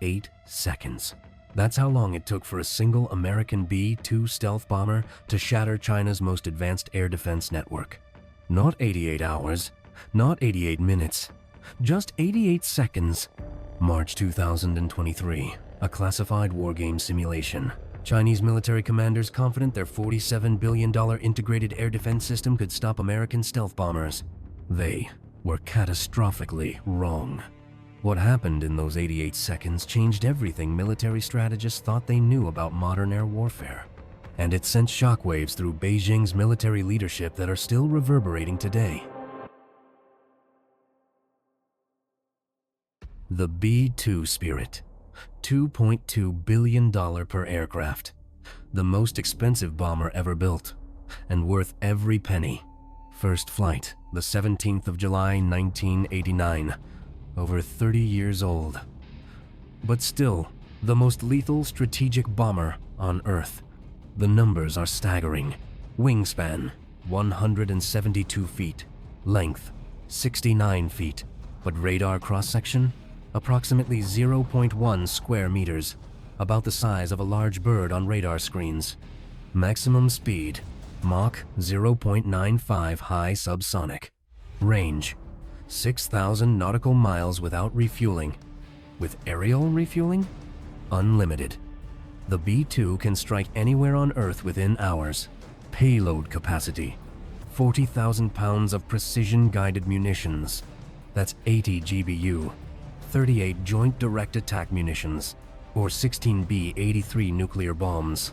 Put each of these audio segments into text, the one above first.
88 seconds. That's how long it took for a single American B-2 stealth bomber to shatter China's most advanced air defense network. Not 88 hours, not 88 minutes, just 88 seconds. March 2023, a classified wargame simulation. Chinese military commanders confident their $47 billion integrated air defense system could stop American stealth bombers. They were catastrophically wrong. What happened in those 88 seconds changed everything military strategists thought they knew about modern air warfare. And it sent shockwaves through Beijing's military leadership that are still reverberating today. The B-2 Spirit, $2.2 billion per aircraft. The most expensive bomber ever built, and worth every penny. First flight, the 17th of July, 1989. Over 30 years old. But still, the most lethal strategic bomber on Earth. The numbers are staggering. Wingspan, 172 feet. Length, 69 feet. But radar cross-section? Approximately 0.1 square meters. About the size of a large bird on radar screens. Maximum speed, Mach 0.95 high subsonic. Range, 6,000 nautical miles without refueling. With aerial refueling? Unlimited. The B-2 can strike anywhere on Earth within hours. Payload capacity, 40,000 pounds of precision-guided munitions. That's 80 GBU, 38 Joint Direct Attack Munitions, or 16 B-83 nuclear bombs,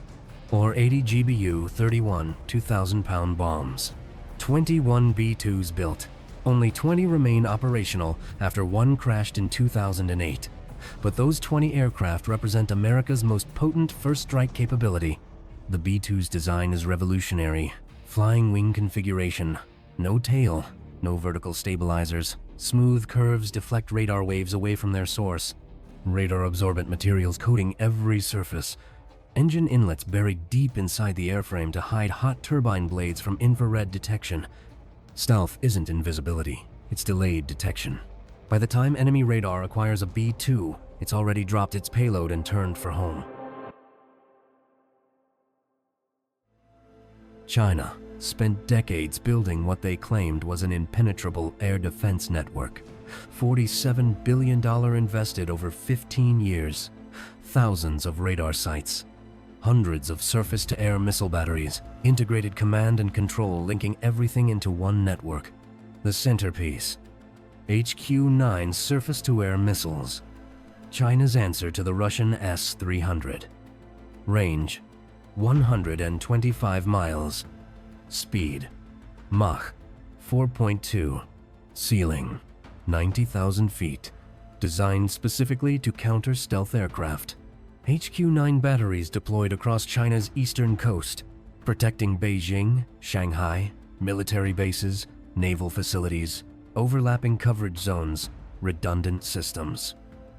or 80 GBU 31 2,000-pound bombs. 21 B-2s built. Only 20 remain operational after one crashed in 2008. But those 20 aircraft represent America's most potent first-strike capability. The B-2's design is revolutionary. Flying wing configuration. No tail, no vertical stabilizers. Smooth curves deflect radar waves away from their source. Radar-absorbent materials coating every surface. Engine inlets buried deep inside the airframe to hide hot turbine blades from infrared detection. Stealth isn't invisibility, it's delayed detection. By the time enemy radar acquires a B-2, it's already dropped its payload and turned for home. China spent decades building what they claimed was an impenetrable air defense network. $47 billion invested over 15 years. Thousands of radar sites. Hundreds of surface-to-air missile batteries, integrated command and control linking everything into one network. The centerpiece, HQ-9 surface-to-air missiles. China's answer to the Russian S-300. Range, 125 miles. Speed, Mach 4.2. Ceiling, 90,000 feet. Designed specifically to counter stealth aircraft. HQ-9 batteries deployed across China's eastern coast, protecting Beijing, Shanghai, military bases, naval facilities, overlapping coverage zones, redundant systems.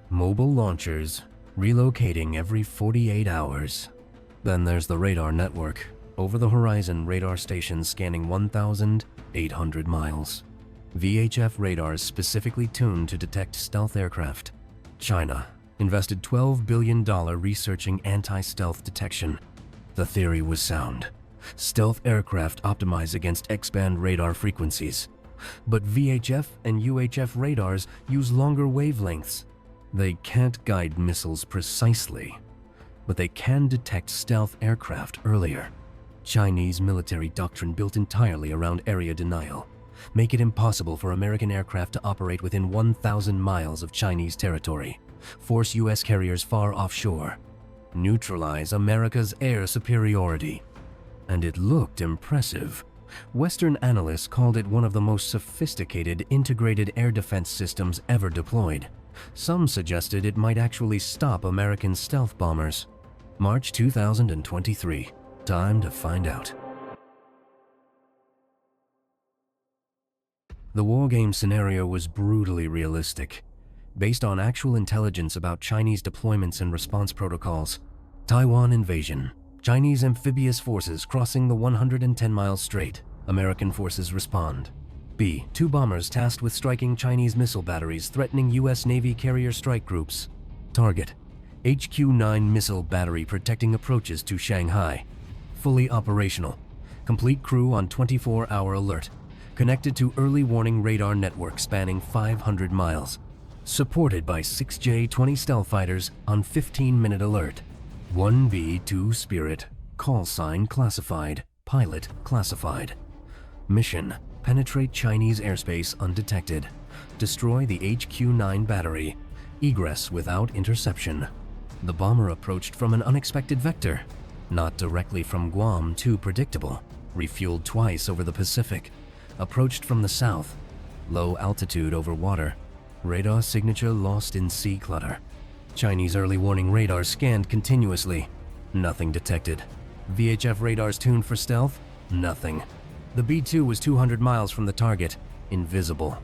Mobile launchers, relocating every 48 hours. Then there's the radar network, over-the-horizon radar stations scanning 1,800 miles. VHF radars specifically tuned to detect stealth aircraft. China invested $12 billion researching anti-stealth detection. The theory was sound. Stealth aircraft optimize against X-band radar frequencies. But VHF and UHF radars use longer wavelengths. They can't guide missiles precisely, but they can detect stealth aircraft earlier. Chinese military doctrine built entirely around area denial. Make it impossible for American aircraft to operate within 1,000 miles of Chinese territory. Force U.S. carriers far offshore. Neutralize America's air superiority. And it looked impressive. Western analysts called it one of the most sophisticated integrated air defense systems ever deployed. Some suggested it might actually stop American stealth bombers. March 2023. Time to find out. The wargame scenario was brutally realistic. Based on actual intelligence about Chinese deployments and response protocols. Taiwan invasion. Chinese amphibious forces crossing the 110-mile strait. American forces respond. B-2 bombers tasked with striking Chinese missile batteries threatening U.S. Navy carrier strike groups. Target: HQ-9 missile battery protecting approaches to Shanghai. Fully operational. Complete crew on 24-hour alert. Connected to early warning radar network spanning 500 miles. Supported by 6 J-20 stealth fighters on 15-minute alert. 1 B-2 Spirit. Call sign classified. Pilot classified. Mission: penetrate Chinese airspace undetected. Destroy the HQ-9 battery. Egress without interception. The bomber approached from an unexpected vector. Not directly from Guam, too predictable. Refueled twice over the Pacific. Approached from the south. Low altitude over water. Radar signature lost in sea clutter. Chinese early warning radars scanned continuously. Nothing detected. VHF radars tuned for stealth? Nothing. The B-2 was 200 miles from the target. Invisible.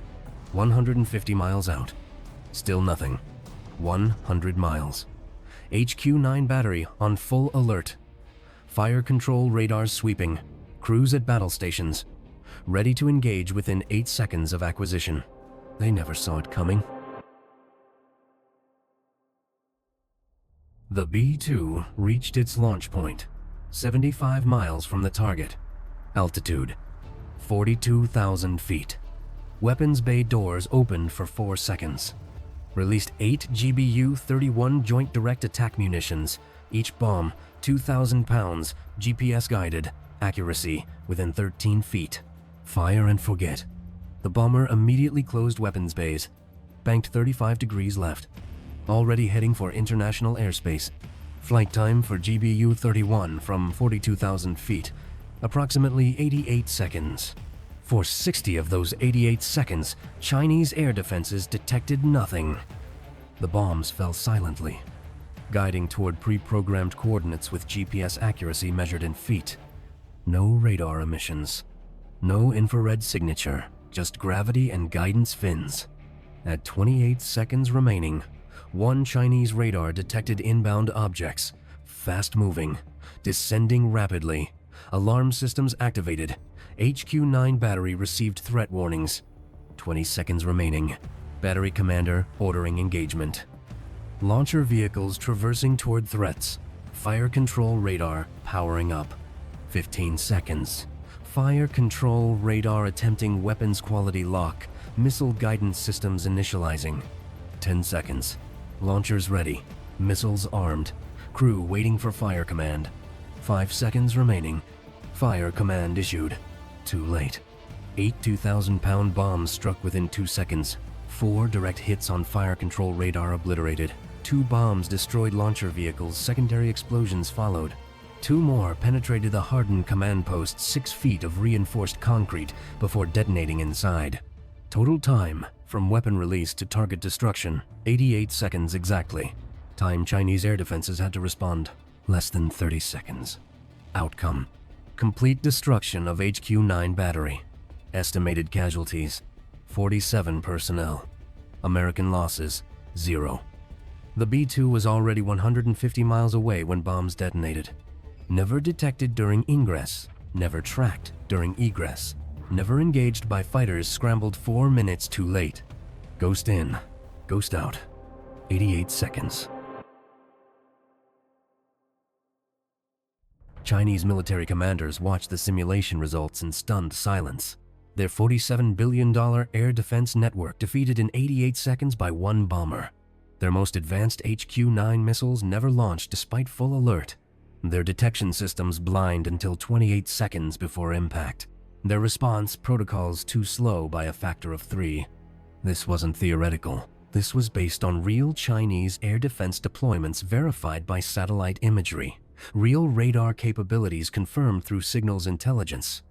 150 miles out. Still nothing. 100 miles. HQ-9 battery on full alert. Fire control radars sweeping. Crews at battle stations. Ready to engage within 8 seconds of acquisition. They never saw it coming. The B-2 reached its launch point, 75 miles from the target. Altitude: 42,000 feet. Weapons bay doors opened for 4 seconds. Released 8 GBU-31 Joint Direct Attack munitions, each bomb 2,000 pounds, GPS guided, accuracy within 13 feet. Fire and forget. The bomber immediately closed weapons bays, banked 35 degrees left, already heading for international airspace. Flight time for GBU-31 from 42,000 feet, approximately 88 seconds. For 60 of those 88 seconds, Chinese air defenses detected nothing. The bombs fell silently, guiding toward pre-programmed coordinates with GPS accuracy measured in feet. No radar emissions. No infrared signature, just gravity and guidance fins. At 28 seconds remaining, one Chinese radar detected inbound objects, fast-moving, descending rapidly. Alarm systems activated. HQ-9 battery received threat warnings. 20 seconds remaining. Battery commander ordering engagement. Launcher vehicles traversing toward threats. Fire control radar powering up. 15 seconds. Fire control radar attempting weapons quality lock. Missile guidance systems initializing. 10 seconds. Launchers ready. Missiles armed. Crew waiting for fire command. 5 seconds remaining. Fire command issued. Too late. 8 2,000-pound bombs struck within 2 seconds. 4 direct hits on fire control radar obliterated. 2 bombs destroyed launcher vehicles. Secondary explosions followed. 2 more penetrated the hardened command post 6 feet of reinforced concrete before detonating inside. Total time from weapon release to target destruction, 88 seconds exactly. Time Chinese air defenses had to respond, less than 30 seconds. Outcome: complete destruction of HQ-9 battery. Estimated casualties: 47 personnel. American losses: 0. The B-2 was already 150 miles away when bombs detonated. Never detected during ingress, never tracked during egress. Never engaged by fighters scrambled 4 minutes too late. Ghost in, ghost out. 88 seconds. Chinese military commanders watched the simulation results in stunned silence. Their $47 billion air defense network defeated in 88 seconds by 1 bomber. Their most advanced HQ-9 missiles never launched despite full alert. Their detection systems blind until 28 seconds before impact. Their response protocols too slow by a factor of 3. This wasn't theoretical. This was based on real Chinese air defense deployments verified by satellite imagery. Real radar capabilities confirmed through signals intelligence.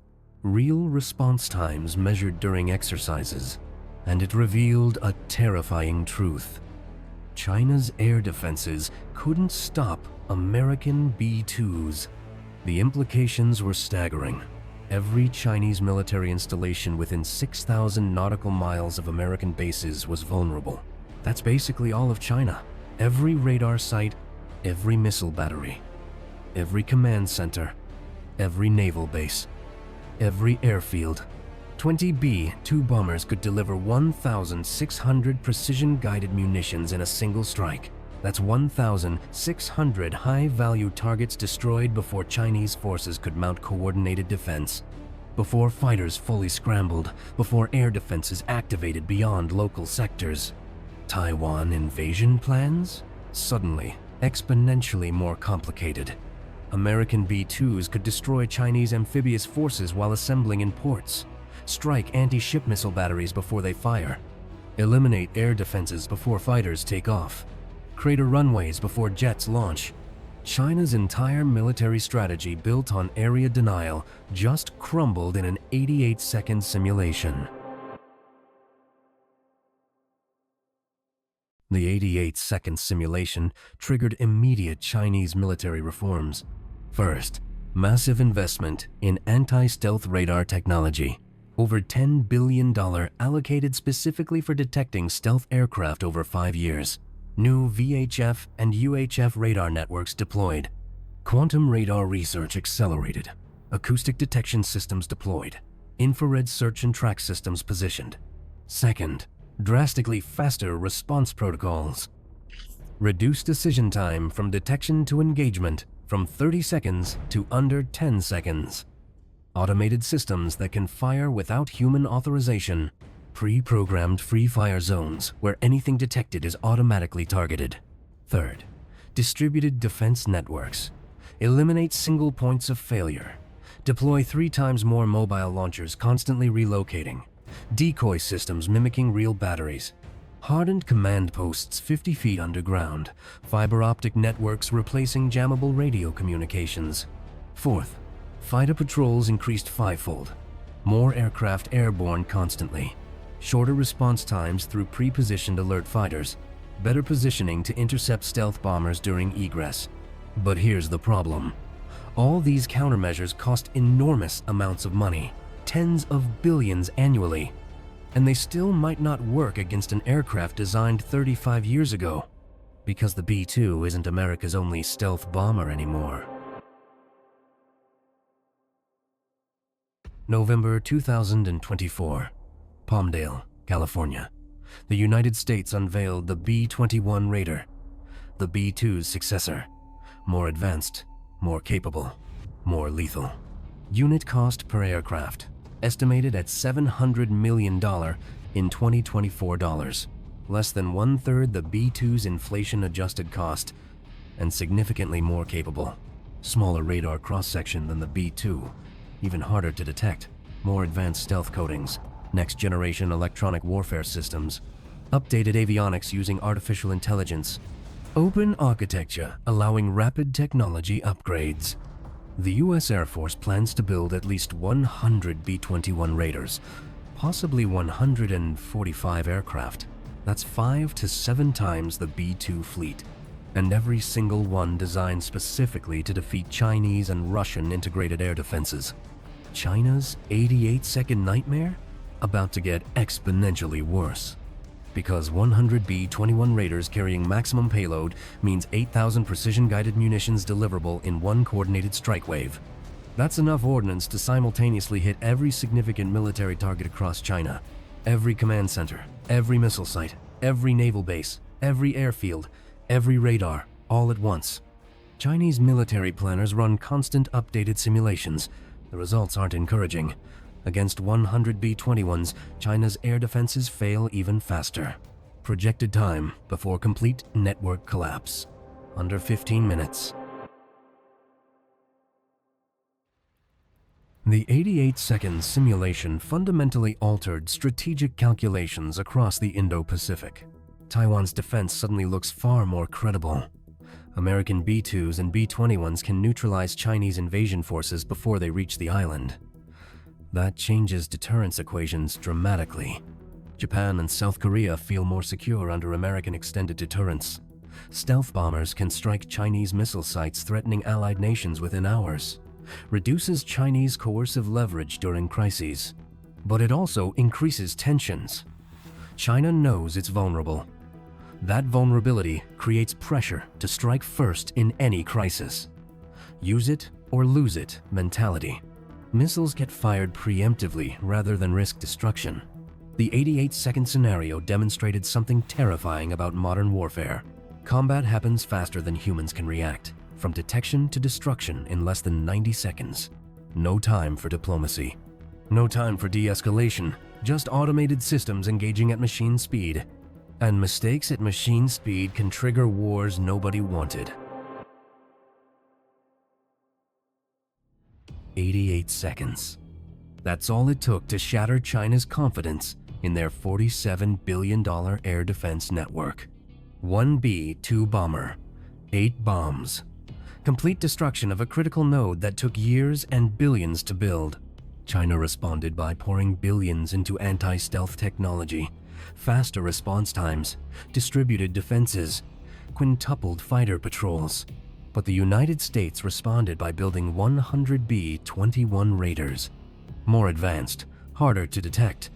Real response times measured during exercises. And it revealed a terrifying truth. China's air defenses couldn't stop American B-2s. The implications were staggering. Every Chinese military installation within 6,000 nautical miles of American bases was vulnerable. That's basically all of China. Every radar site, every missile battery, every command center, every naval base, every airfield. 20 B-2 bombers could deliver 1,600 precision-guided munitions in a single strike. That's 1,600 high-value targets destroyed before Chinese forces could mount coordinated defense, before fighters fully scrambled, before air defenses activated beyond local sectors. Taiwan invasion plans? Suddenly, exponentially more complicated. American B-2s could destroy Chinese amphibious forces while assembling in ports, strike anti-ship missile batteries before they fire, eliminate air defenses before fighters take off, crater runways before jets launch. China's entire military strategy built on area denial just crumbled in an 88-second simulation. The 88-second simulation triggered immediate Chinese military reforms. First, massive investment in anti-stealth radar technology. Over $10 billion allocated specifically for detecting stealth aircraft over 5 years. New VHF and UHF radar networks deployed. Quantum radar research accelerated. Acoustic detection systems deployed. Infrared search and track systems positioned. Second, drastically faster response protocols. Reduced decision time from detection to engagement from 30 seconds to under 10 seconds. Automated systems that can fire without human authorization. Pre-programmed free-fire zones where anything detected is automatically targeted. Third, distributed defense networks. Eliminate single points of failure. Deploy 3 times more mobile launchers constantly relocating. Decoy systems mimicking real batteries. Hardened command posts 50 feet underground. Fiber optic networks replacing jammable radio communications. Fourth, fighter patrols increased 5-fold. More aircraft airborne constantly. Shorter response times through pre-positioned alert fighters. Better positioning to intercept stealth bombers during egress. But here's the problem. All these countermeasures cost enormous amounts of money, tens of billions annually, and they still might not work against an aircraft designed 35 years ago, because the B-2 isn't America's only stealth bomber anymore. November 2024, Palmdale, California. The United States unveiled the B-21 Raider, the B-2's successor. More advanced, more capable, more lethal. Unit cost per aircraft, estimated at $700 million in 2024 dollars. Less than 1/3 the B-2's inflation-adjusted cost, and significantly more capable. Smaller radar cross-section than the B-2, even harder to detect, more advanced stealth coatings, next-generation electronic warfare systems, updated avionics using artificial intelligence, open architecture allowing rapid technology upgrades. The U.S. Air Force plans to build at least 100 B-21 Raiders, possibly 145 aircraft. That's 5 to 7 times the B-2 fleet, and every single one designed specifically to defeat Chinese and Russian integrated air defenses. China's 88-second nightmare? About to get exponentially worse. Because 100 B-21 Raiders carrying maximum payload means 8,000 precision-guided munitions deliverable in one coordinated strike wave. That's enough ordnance to simultaneously hit every significant military target across China. Every command center, every missile site, every naval base, every airfield, every radar, all at once. Chinese military planners run constant updated simulations. The results aren't encouraging. Against 100 B-21s, China's air defenses fail even faster. Projected time before complete network collapse: under 15 minutes. The 88-second simulation fundamentally altered strategic calculations across the Indo-Pacific. Taiwan's defense suddenly looks far more credible. American B-2s and B-21s can neutralize Chinese invasion forces before they reach the island. That changes deterrence equations dramatically. Japan and South Korea feel more secure under American extended deterrence. Stealth bombers can strike Chinese missile sites threatening allied nations within hours. Reduces Chinese coercive leverage during crises. But it also increases tensions. China knows it's vulnerable. That vulnerability creates pressure to strike first in any crisis. Use it or lose it mentality. Missiles get fired preemptively rather than risk destruction. The 88-second scenario demonstrated something terrifying about modern warfare: Combat happens faster than humans can react, from detection to destruction in less than 90 seconds. No time for diplomacy. No time for de-escalation, just automated systems engaging at machine speed. And mistakes at machine speed can trigger wars nobody wanted. 88 seconds. That's all it took to shatter China's confidence in their $47 billion air defense network. One B-2 bomber, 8 bombs. Complete destruction of a critical node that took years and billions to build. China responded by pouring billions into anti-stealth technology, faster response times, distributed defenses, quintupled fighter patrols. But the United States responded by building 100 B-21 Raiders. More advanced, harder to detect,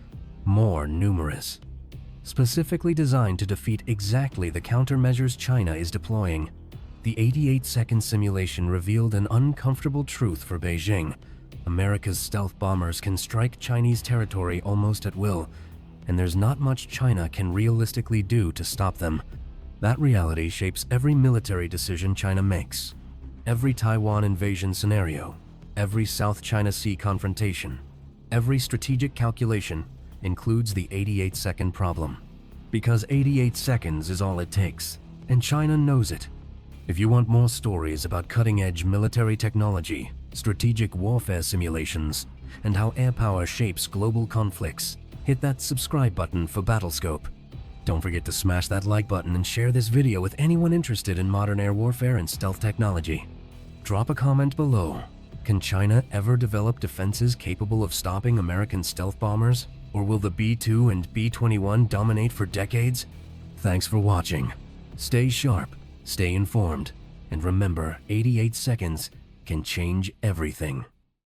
more numerous. Specifically designed to defeat exactly the countermeasures China is deploying. The 88-second simulation revealed an uncomfortable truth for Beijing. America's stealth bombers can strike Chinese territory almost at will, and there's not much China can realistically do to stop them. That reality shapes every military decision China makes, every Taiwan invasion scenario, every South China Sea confrontation, every strategic calculation includes the 88-second problem. Because 88 seconds is all it takes, and China knows it. If you want more stories about cutting-edge military technology, strategic warfare simulations, and how air power shapes global conflicts, hit that subscribe button for Battlescope. Don't forget to smash that like button and share this video with anyone interested in modern air warfare and stealth technology. Drop a comment below. Can China ever develop defenses capable of stopping American stealth bombers? Or will the B-2 and B-21 dominate for decades? Thanks for watching. Stay sharp, stay informed, and remember, 88 seconds can change everything.